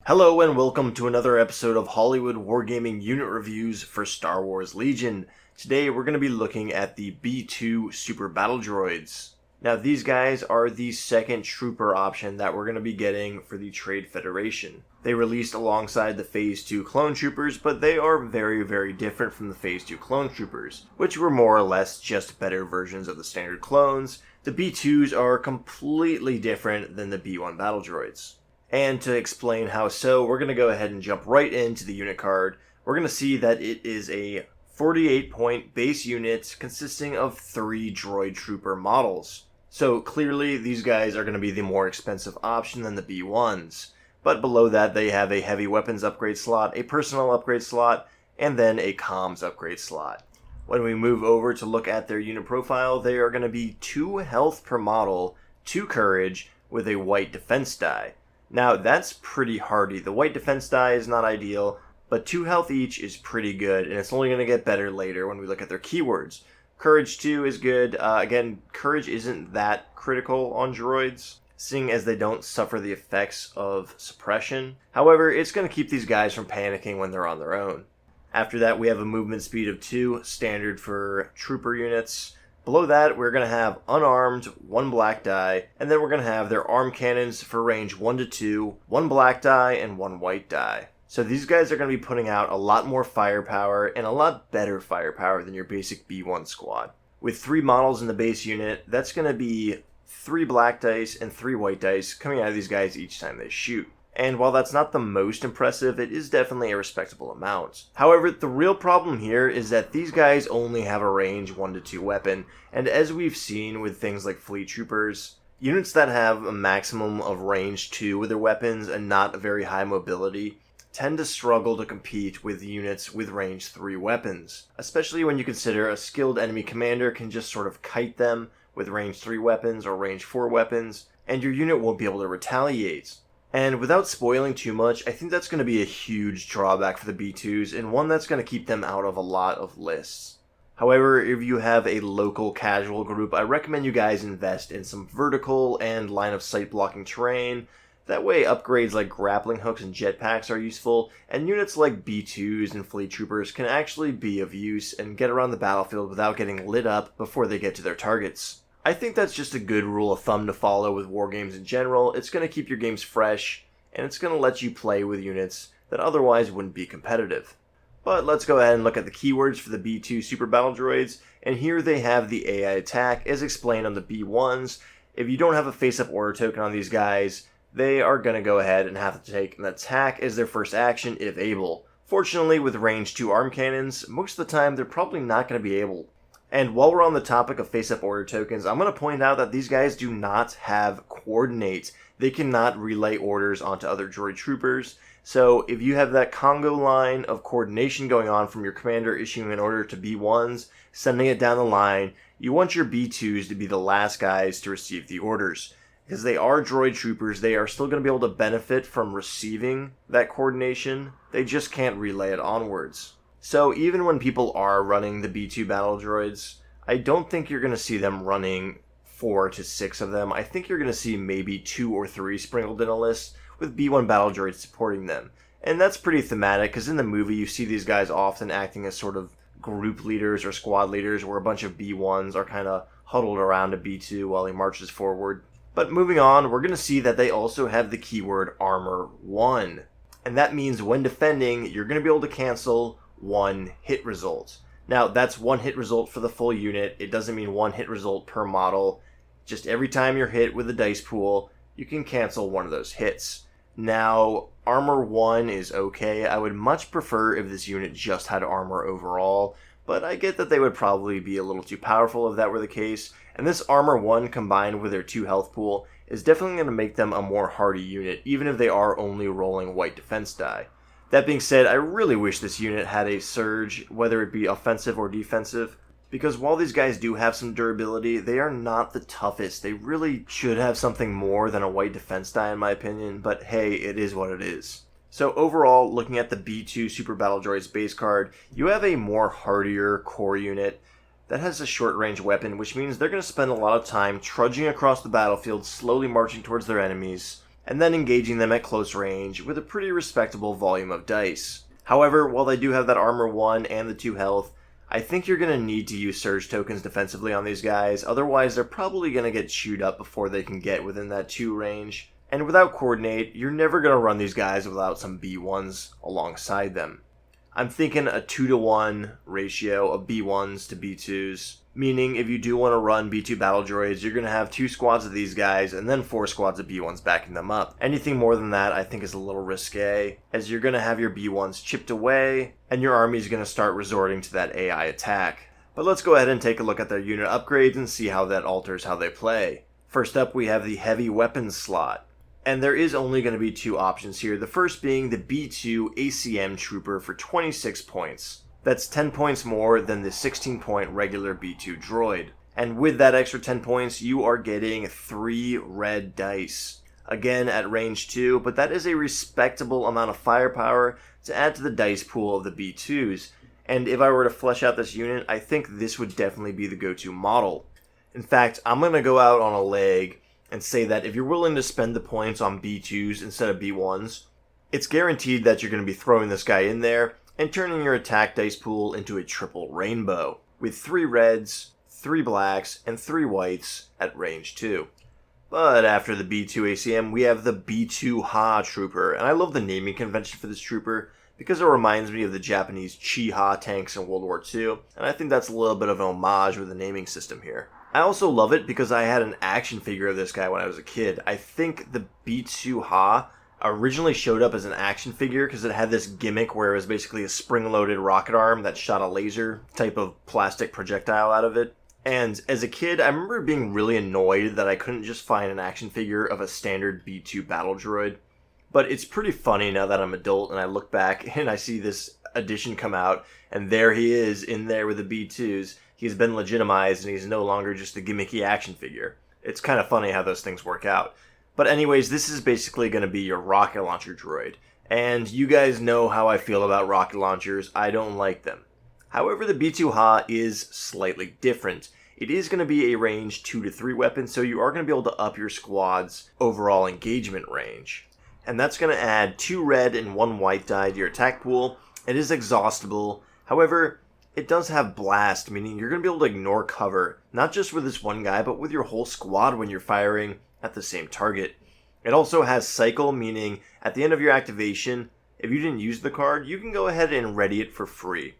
Hello and welcome to another episode of Hollywood Wargaming unit reviews for Star Wars Legion. Today we're going to be looking at the B2 Super Battledroids. Now these guys are the second trooper option that we're going to be getting for the Trade Federation. They released alongside the Phase 2 clone troopers, but they are very different from the Phase 2 clone troopers, which were more or less just better versions of the standard clones. The B2s are completely different than the B1 Battledroids. And to explain how so, we're going to go ahead and jump right into the unit card. We're going to see that it is a 48-point base unit consisting of 3 droid trooper models. So clearly these guys are going to be the more expensive option than the B1s. But below that they have a heavy weapons upgrade slot, a personnel upgrade slot, and then a comms upgrade slot. When we move over to look at their unit profile, they are going to be 2 health per model, 2 courage, with a white defense die. Now, that's pretty hardy. The white defense die is not ideal, but 2 health each is pretty good, and it's only going to get better later when we look at their keywords. Courage 2 is good. Again, courage isn't that critical on droids, seeing as they don't suffer the effects of suppression. However, it's going to keep these guys from panicking when they're on their own. After that, we have a movement speed of 2, standard for trooper units. Below that, we're going to have unarmed, 1 black die, and then we're going to have their arm cannons for range 1 to 2, 1 black die, and 1 white die. So these guys are going to be putting out a lot more firepower and a lot better firepower than your basic B1 squad. With 3 models in the base unit, that's going to be 3 black dice and 3 white dice coming out of these guys each time they shoot. And while that's not the most impressive, it is definitely a respectable amount. However, the real problem here is that these guys only have a range 1 to 2 weapon, and as we've seen with things like fleet troopers, units that have a maximum of range 2 with their weapons and not a very high mobility tend to struggle to compete with units with range 3 weapons, especially when you consider a skilled enemy commander can just sort of kite them with range 3 weapons or range 4 weapons, and your unit won't be able to retaliate. And without spoiling too much, I think that's going to be a huge drawback for the B2s, and one that's going to keep them out of a lot of lists. However, if you have a local casual group, I recommend you guys invest in some vertical and line of sight blocking terrain. That way upgrades like grappling hooks and jetpacks are useful, and units like B2s and fleet troopers can actually be of use and get around the battlefield without getting lit up before they get to their targets. I think that's just a good rule of thumb to follow with wargames in general. It's going to keep your games fresh, and it's going to let you play with units that otherwise wouldn't be competitive. But let's go ahead and look at the keywords for the B2 Super Battledroids, and here they have the AI attack as explained on the B1s. If you don't have a face-up order token on these guys, they are going to go ahead and have to take an attack as their first action if able. Fortunately, with range 2 arm cannons, most of the time they're probably not going to be able. And while we're on the topic of face-up order tokens, I'm going to point out that these guys do not have coordinates. They cannot relay orders onto other droid troopers. So if you have that Congo line of coordination going on from your commander issuing an order to B1s, sending it down the line, you want your B2s to be the last guys to receive the orders. Because they are droid troopers, they are still going to be able to benefit from receiving that coordination. They just can't relay it onwards. So even when people are running the B2 Battledroids, I don't think you're going to see them running 4 to 6 of them. I think you're going to see maybe 2 or 3 sprinkled in a list with B1 Battledroids supporting them. And that's pretty thematic because in the movie you see these guys often acting as sort of group leaders or squad leaders where a bunch of B1s are kind of huddled around a B2 while he marches forward. But moving on, we're going to see that they also have the keyword Armor 1. And that means when defending, you're going to be able to cancel 1 hit result. Now, that's 1 hit result for the full unit. It doesn't mean 1 hit result per model. Just every time you're hit with a dice pool, you can cancel 1 of those hits. Now, Armor 1 is okay. I would much prefer if this unit just had armor overall, but I get that they would probably be a little too powerful if that were the case. And this Armor 1 combined with their 2 health pool is definitely going to make them a more hardy unit, even if they are only rolling white defense die. That being said, I really wish this unit had a surge, whether it be offensive or defensive, because while these guys do have some durability, they are not the toughest. They really should have something more than a white defense die in my opinion, but hey, it is what it is. So overall, looking at the B2 Super Battledroids base card, you have a more hardier core unit that has a short range weapon, which means they're going to spend a lot of time trudging across the battlefield, slowly marching towards their enemies, and then engaging them at close range with a pretty respectable volume of dice. However, while they do have that armor 1 and the 2 health, I think you're going to need to use surge tokens defensively on these guys, otherwise they're probably going to get chewed up before they can get within that 2 range. And without coordinate, you're never going to run these guys without some B1s alongside them. I'm thinking a 2-to-1 ratio of B1s to B2s, meaning if you do want to run B2 Battledroids, you're going to have 2 squads of these guys and then 4 squads of B1s backing them up. Anything more than that I think is a little risque, as you're going to have your B1s chipped away, and your army is going to start resorting to that AI attack. But let's go ahead and take a look at their unit upgrades and see how that alters how they play. First up, we have the heavy weapons slot. And there is only going to be 2 options here, the first being the B2 ACM Trooper for 26 points. That's 10 points more than the 16-point regular B2 droid. And with that extra 10 points, you are getting 3 red dice. Again, at range 2, but that is a respectable amount of firepower to add to the dice pool of the B2s. And if I were to flesh out this unit, I think this would definitely be the go-to model. In fact, I'm going to go out on a leg and say that if you're willing to spend the points on B2s instead of B1s, it's guaranteed that you're going to be throwing this guy in there and turning your attack dice pool into a triple rainbow, with 3 reds, 3 blacks, and 3 whites at range 2. But after the B2 ACM, we have the B2 Ha Trooper, and I love the naming convention for this trooper because it reminds me of the Japanese Chi-Ha tanks in World War II, and I think that's a little bit of an homage with the naming system here. I also love it because I had an action figure of this guy when I was a kid. I think the B2 Ha originally showed up as an action figure because it had this gimmick where it was basically a spring-loaded rocket arm that shot a laser type of plastic projectile out of it. And as a kid, I remember being really annoyed that I couldn't just find an action figure of a standard B2 Battledroid. But it's pretty funny now that I'm an adult and I look back and I see this edition come out, and there he is in there with the B2s. He's been legitimized and he's no longer just a gimmicky action figure. It's kind of funny how those things work out. But anyways, this is basically going to be your rocket launcher droid. And you guys know how I feel about rocket launchers. I don't like them. However, the B2 Ha is slightly different. It is going to be a range 2 to 3 weapon, so you are going to be able to up your squad's overall engagement range. And that's going to add 2 red and 1 white die to your attack pool. It is exhaustible. However, it does have blast, meaning you're going to be able to ignore cover, not just with this one guy, but with your whole squad when you're firing at the same target. It also has cycle, meaning at the end of your activation, if you didn't use the card, you can go ahead and ready it for free.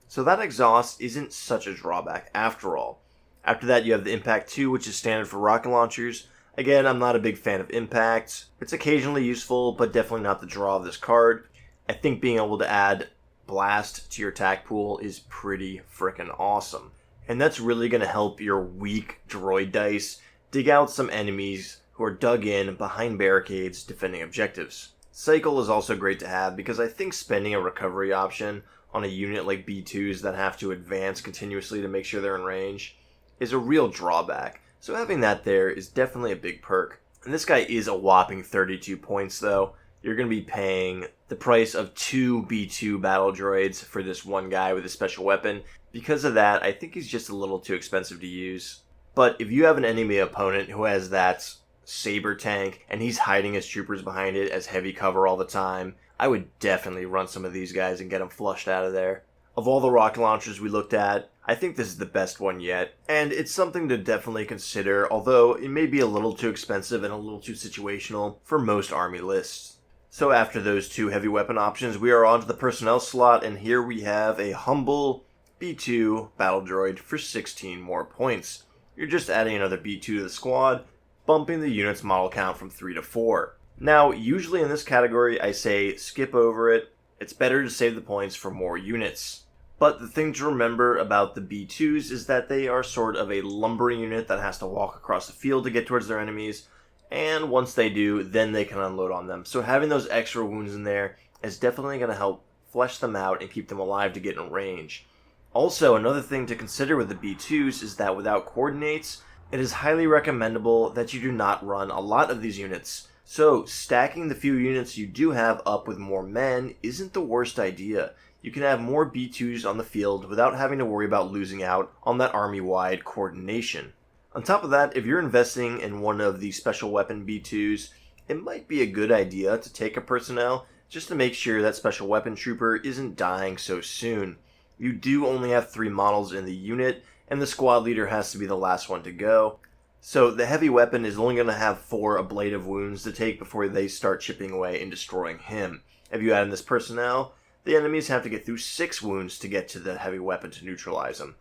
So that exhaust isn't such a drawback after all. After that, you have the Impact 2, which is standard for rocket launchers. Again, I'm not a big fan of Impact. It's occasionally useful, but definitely not the draw of this card. I think being able to add blast to your attack pool is pretty freaking awesome. And that's really going to help your weak droid dice dig out some enemies who are dug in behind barricades defending objectives. Cycle is also great to have because I think spending a recovery option on a unit like B2s that have to advance continuously to make sure they're in range is a real drawback. So having that there is definitely a big perk. And this guy is a whopping 32 points though. You're going to be paying the price of 2 B2 battle droids for this one guy with a special weapon. Because of that, I think he's just a little too expensive to use. But if you have an enemy opponent who has that saber tank and he's hiding his troopers behind it as heavy cover all the time, I would definitely run some of these guys and get them flushed out of there. Of all the rocket launchers we looked at, I think this is the best one yet, and it's something to definitely consider, although it may be a little too expensive and a little too situational for most army lists. So after those 2 heavy weapon options, we are on to the personnel slot, and here we have a humble B2 battle droid for 16 more points. You're just adding another B2 to the squad, bumping the unit's model count from 3 to 4. Now, usually in this category, I say skip over it. It's better to save the points for more units. But the thing to remember about the B2s is that they are sort of a lumbering unit that has to walk across the field to get towards their enemies, and once they do, then they can unload on them. So having those extra wounds in there is definitely going to help flesh them out and keep them alive to get in range. Also, another thing to consider with the B2s is that without coordinates, it is highly recommendable that you do not run a lot of these units. So stacking the few units you do have up with more men isn't the worst idea. You can have more B2s on the field without having to worry about losing out on that army-wide coordination. On top of that, if you're investing in one of the special weapon B2s, it might be a good idea to take a personnel just to make sure that special weapon trooper isn't dying so soon. You do only have 3 models in the unit, and the squad leader has to be the last one to go. So the heavy weapon is only going to have 4 ablative wounds to take before they start chipping away and destroying him. If you add in this personnel, the enemies have to get through 6 wounds to get to the heavy weapon to neutralize him.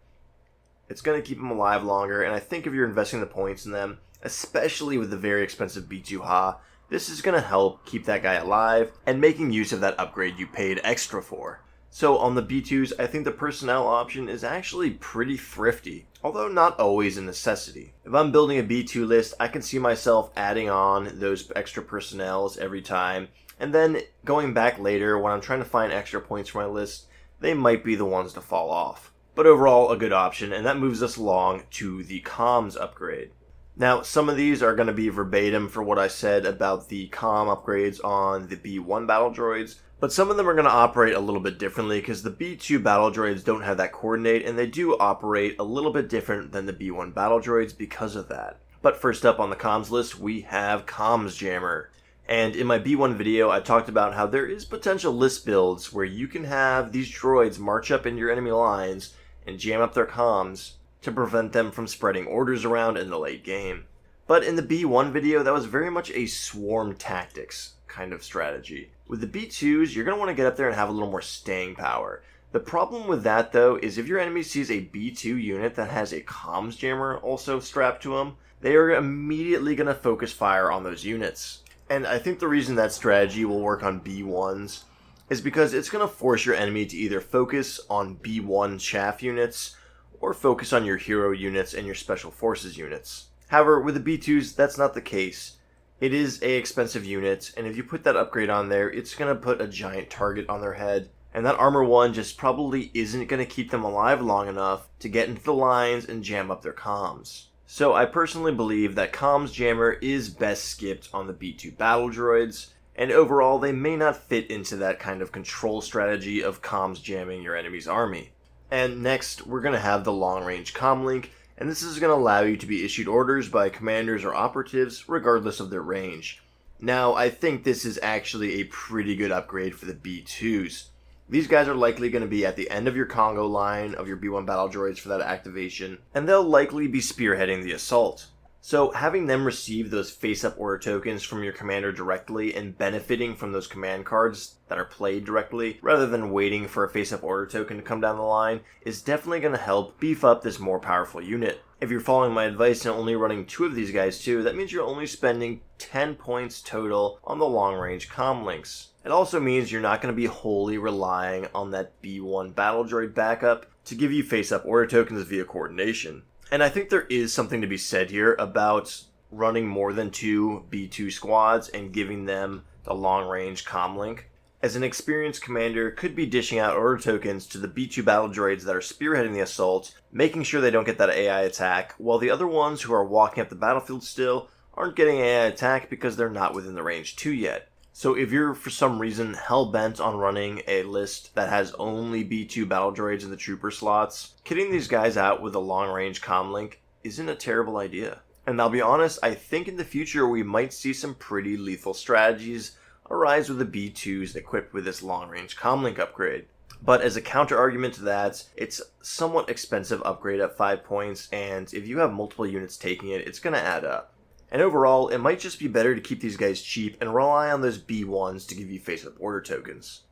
It's going to keep him alive longer, and I think if you're investing the points in them, especially with the very expensive B2 Ha, this is going to help keep that guy alive and making use of that upgrade you paid extra for. So on the B2s, I think the personnel option is actually pretty thrifty, although not always a necessity. If I'm building a B2 list, I can see myself adding on those extra personnels every time, and then going back later when I'm trying to find extra points for my list, they might be the ones to fall off. But overall, a good option, and that moves us along to the comms upgrade. Now, some of these are going to be verbatim for what I said about the comm upgrades on the B1 Battledroids, but some of them are going to operate a little bit differently because the B2 Battledroids don't have that coordinate, and they do operate a little bit different than the B1 Battledroids because of that. But first up on the comms list, we have Comms Jammer. And in my B1 video, I talked about how there is potential list builds where you can have these droids march up into your enemy lines and jam up their comms to prevent them from spreading orders around in the late game. But in the B1 video, that was very much a swarm tactics kind of strategy. With the B2s, you're going to want to get up there and have a little more staying power. The problem with that, though, is if your enemy sees a B2 unit that has a comms jammer also strapped to them, they are immediately going to focus fire on those units. And I think the reason that strategy will work on B1s is because it's going to force your enemy to either focus on B1 chaff units or focus on your hero units and your special forces units. However, with the B2s, that's not the case. It is an expensive unit, and if you put that upgrade on there, it's going to put a giant target on their head, and that armor 1 just probably isn't going to keep them alive long enough to get into the lines and jam up their comms. So I personally believe that Comms Jammer is best skipped on the B2 Battledroids, and overall they may not fit into that kind of control strategy of comms jamming your enemy's army. And next, we're going to have the long-range Comlink, and this is going to allow you to be issued orders by commanders or operatives regardless of their range. Now, I think this is actually a pretty good upgrade for the B2s. These guys are likely going to be at the end of your Congo line of your B1 Battledroids for that activation, and they'll likely be spearheading the assault. So having them receive those face-up order tokens from your commander directly and benefiting from those command cards that are played directly, rather than waiting for a face-up order token to come down the line, is definitely going to help beef up this more powerful unit. If you're following my advice and only running 2 of these guys too, that means you're only spending 10 points total on the long-range comlinks. It also means you're not going to be wholly relying on that B1 Battledroid backup to give you face-up order tokens via coordination. And I think there is something to be said here about running more than 2 B2 squads and giving them the long-range comlink. As an experienced commander could be dishing out order tokens to the B2 Battledroids that are spearheading the assault, making sure they don't get that AI attack, while the other ones who are walking up the battlefield still aren't getting AI attack because they're not within the range 2 yet. So if you're for some reason hell-bent on running a list that has only B2 Battledroids in the trooper slots, kitting these guys out with a long-range comlink isn't a terrible idea. And I'll be honest, I think in the future we might see some pretty lethal strategies arise with the B2s equipped with this long-range comlink upgrade. But as a counter-argument to that, it's a somewhat expensive upgrade at 5 points, and if you have multiple units taking it, it's going to add up. And overall, it might just be better to keep these guys cheap and rely on those B1s to give you face-up order tokens.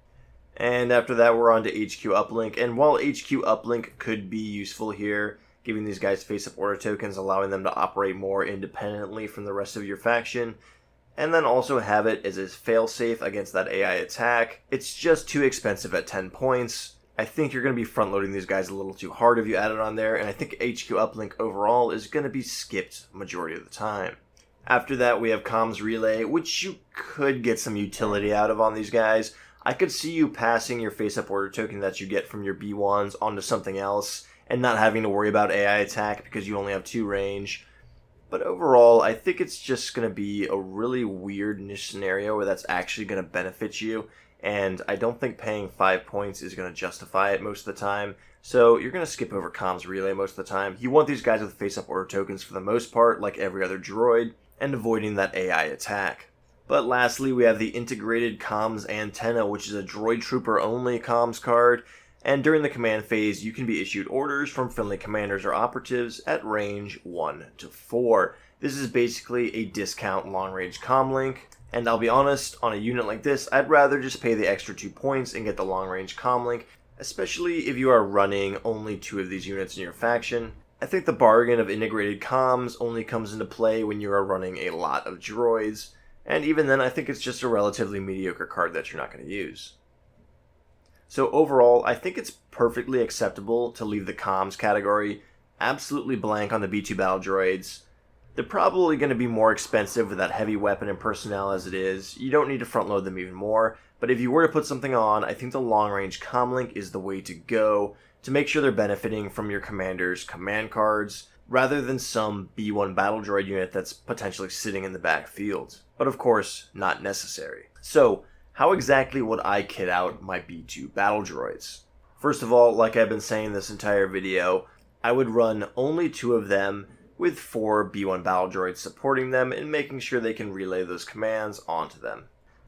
And after that, we're on to HQ Uplink, and while HQ Uplink could be useful here, giving these guys face-up order tokens, allowing them to operate more independently from the rest of your faction, and then also have it as a failsafe against that AI attack, it's just too expensive at 10 points. I think you're going to be front-loading these guys a little too hard if you add it on there, and I think HQ Uplink overall is going to be skipped majority of the time. After that, we have Comms Relay, which you could get some utility out of on these guys. I could see you passing your face-up order token that you get from your B1s onto something else, and not having to worry about AI attack because you only have 2 range. But overall, I think it's just going to be a really weird niche scenario where that's actually going to benefit you, and I don't think paying 5 points is going to justify it most of the time. So you're going to skip over Comms Relay most of the time. You want these guys with face-up order tokens for the most part, like every other droid, and avoiding that AI attack. But lastly, we have the Integrated Comms Antenna, which is a droid trooper only comms card, and during the command phase, you can be issued orders from friendly commanders or operatives at range 1 to 4. This is basically a discount long-range comlink, and I'll be honest, on a unit like this, I'd rather just pay the extra 2 points and get the long-range comlink, especially if you are running only 2 of these units in your faction. I think the bargain of integrated comms only comes into play when you are running a lot of droids, and even then I think it's just a relatively mediocre card that you're not going to use. So overall, I think it's perfectly acceptable to leave the comms category absolutely blank on the B2 battle droids. They're probably going to be more expensive with that heavy weapon and personnel as it is. You don't need to front load them even more, but if you were to put something on, I think the long range comlink is the way to go to make sure they're benefiting from your commander's command cards, rather than some B1 battle droid unit that's potentially sitting in the backfield. But of course, not necessary. So, how exactly would I kit out my B2 battle droids? First of all, like I've been saying this entire video, I would run only 2 of them with 4 B1 battle droids supporting them and making sure they can relay those commands onto them.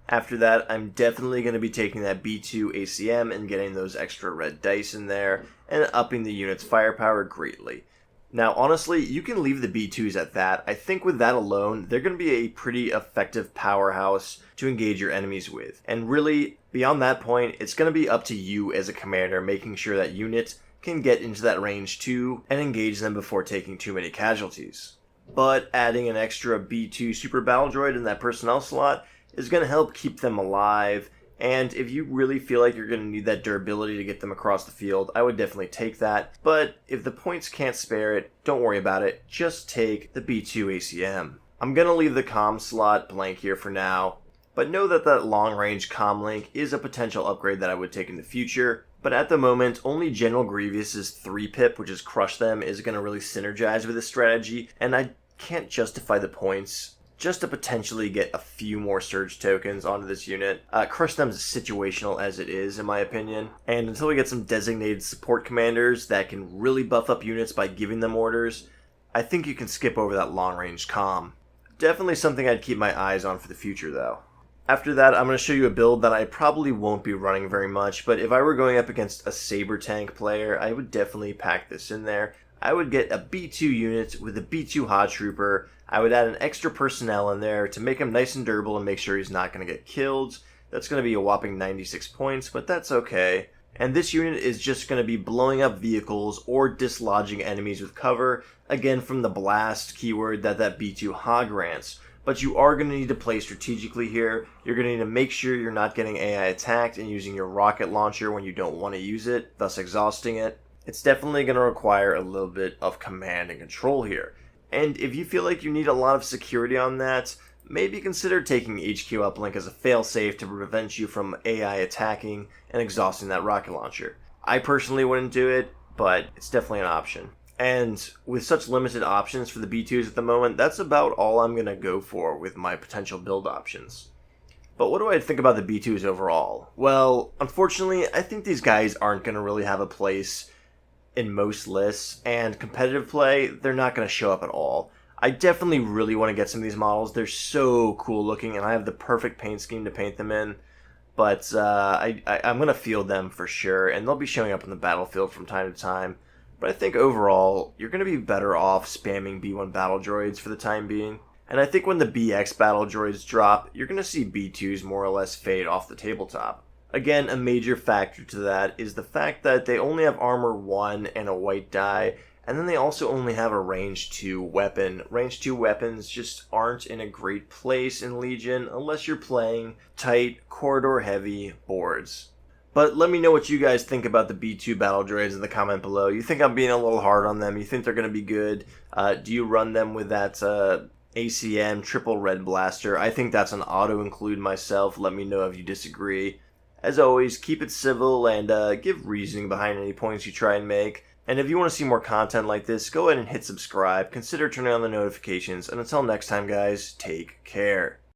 After that, I'm definitely going to be taking that B2 ACM and getting those extra red dice in there and upping the unit's firepower greatly. Now, honestly, you can leave the B2s at that. I think with that alone, they're going to be a pretty effective powerhouse to engage your enemies with. And really, beyond that point, it's going to be up to you as a commander making sure that unit can get into that range 2 and engage them before taking too many casualties. But adding an extra B2 super battle droid in that personnel slot is going to help keep them alive, and if you really feel like you're going to need that durability to get them across the field, I would definitely take that. But if the points can't spare it, don't worry about it, just take the B2 ACM. I'm going to leave the comm slot blank here for now, but know that that long-range comlink is a potential upgrade that I would take in the future. But at the moment, only General Grievous's 3-pip, which is Crush Them, is going to really synergize with this strategy, and I can't justify the points just to potentially get a few more surge tokens onto this unit. Crush Them is situational as it is, in my opinion, and until we get some designated support commanders that can really buff up units by giving them orders, I think you can skip over that long-range comm. Definitely something I'd keep my eyes on for the future, though. After that, I'm going to show you a build that I probably won't be running very much, but if I were going up against a Saber tank player, I would definitely pack this in there. I would get a B2 unit with a B2 Hot Trooper. I would add an extra personnel in there to make him nice and durable and make sure he's not going to get killed. That's going to be a whopping 96 points, but that's okay. And this unit is just going to be blowing up vehicles or dislodging enemies with cover, again from the blast keyword that B2 Ha grants. But you are going to need to play strategically here. You're going to need to make sure you're not getting AI attacked and using your rocket launcher when you don't want to use it, thus exhausting it. It's definitely going to require a little bit of command and control here. And if you feel like you need a lot of security on that, maybe consider taking HQ Uplink as a failsafe to prevent you from AI attacking and exhausting that rocket launcher. I personally wouldn't do it, but it's definitely an option. And with such limited options for the B2s at the moment, that's about all I'm going to go for with my potential build options. But what do I think about the B2s overall? Well, unfortunately, I think these guys aren't going to really have a place in most lists, and competitive play, they're not going to show up at all. I definitely really want to get some of these models. They're so cool looking, and I have the perfect paint scheme to paint them in. But I'm going to field them for sure, and they'll be showing up on the battlefield from time to time. But I think overall, you're going to be better off spamming B1 battle droids for the time being. And I think when the BX battle droids drop, you're going to see B2s more or less fade off the tabletop. Again, a major factor to that is the fact that they only have armor 1 and a white die, and then they also only have a range 2 weapon. Range 2 weapons just aren't in a great place in Legion unless you're playing tight, corridor-heavy boards. But let me know what you guys think about the B2 battle droids in the comment below. You think I'm being a little hard on them? You think they're going to be good? Do you run them with that ACM triple red blaster? I think that's an auto-include myself. Let me know if you disagree. As always, keep it civil and give reasoning behind any points you try and make. And if you want to see more content like this, go ahead and hit subscribe. Consider turning on the notifications. And until next time, guys, take care.